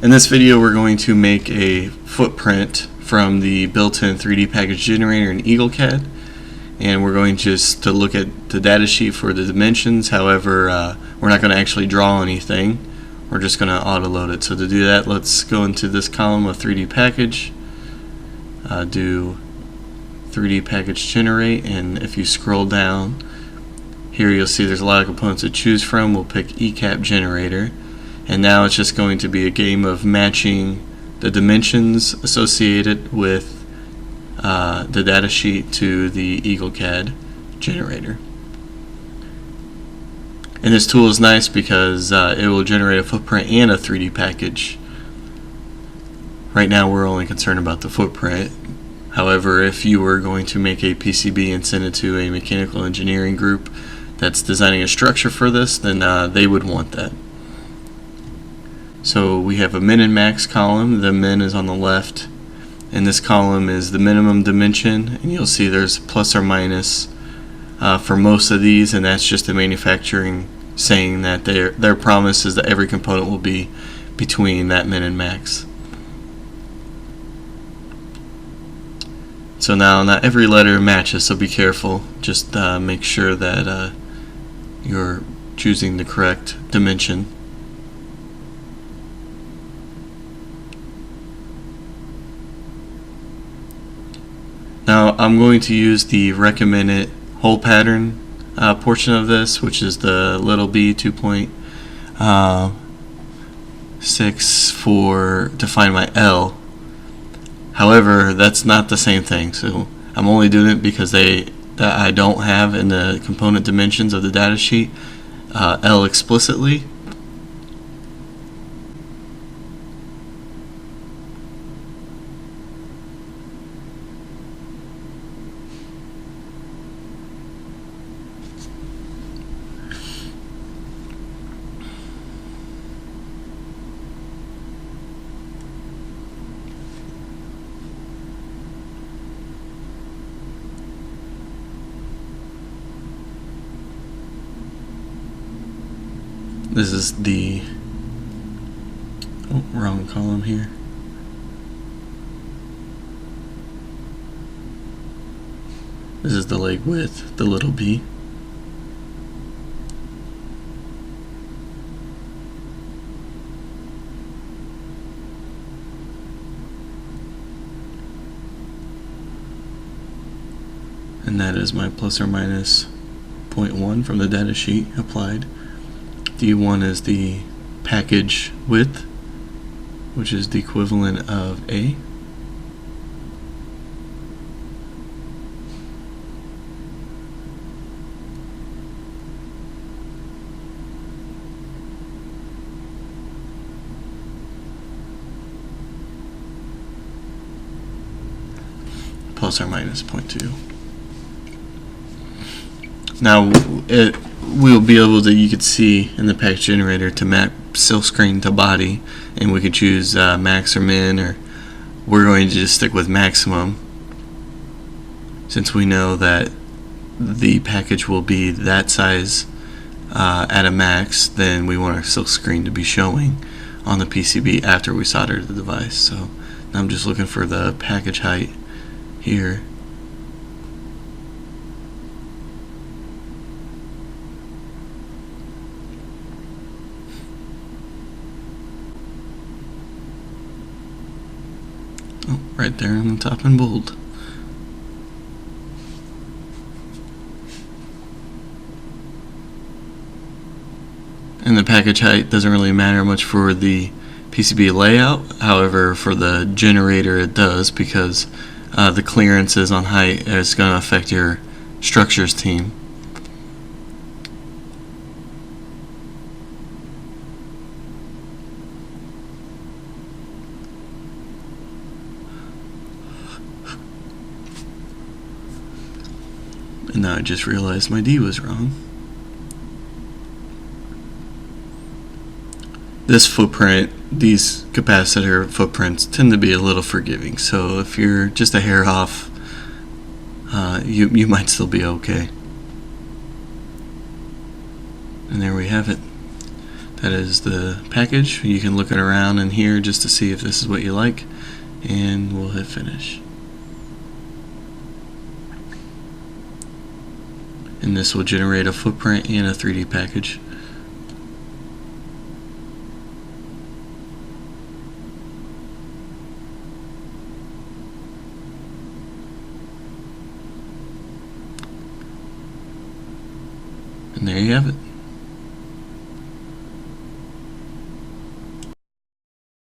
In this video we're going to make a footprint from the built-in 3D package generator in Eagle CAD, and we're going just to look at the data sheet for the dimensions. However, we're not going to actually draw anything, we're just going to auto-load it. So to do that, let's go into this column of 3D package, do 3D package generate, and if you scroll down here you'll see there's a lot of components to choose from. We'll pick ECAP generator, and now it's just going to be a game of matching the dimensions associated with the data sheet to the Eagle CAD generator. And this tool is nice because it will generate a footprint and a 3D package. Right now we're only concerned about the footprint. However, if you were going to make a PCB and send it to a mechanical engineering group that's designing a structure for this, then they would want that. So we have a min and max column. The min is on the left, and this column is the minimum dimension, and you'll see there's plus or minus for most of these, and that's just the manufacturing saying that their promise is that every component will be between that min and max. So now not every letter matches, so be careful. Just make sure that you're choosing the correct dimension. Now I'm going to use the recommended hole pattern portion of this, which is the little b 2.6 to find my L. However, that's not the same thing, so I'm only doing it because that I don't have in the component dimensions of the data sheet L explicitly. This is the wrong column here. This is the leg width, the little b. And that is my plus or minus 0.1 from the data sheet applied. D1 is the package width, which is the equivalent of A. Plus or minus 0.2. Now we'll be able to, you could see in the package generator, to map silk screen to body, and we could choose max or min, or we're going to just stick with maximum since we know that the package will be that size at a max. Then we want our silk screen to be showing on the PCB after we solder the device. So now I'm just looking for the package height here. Oh, right there on the top in bold. And the package height doesn't really matter much for the PCB layout. However, for the generator it does, because the clearances on height is going to affect your structures team. And now I just realized my D was wrong. This footprint, these capacitor footprints tend to be a little forgiving, so if you're just a hair off, you might still be okay. And there we have it. That is the package. You can look it around in here just to see if this is what you like, and we'll hit finish. And this will generate a footprint and a 3D package. And there you have it.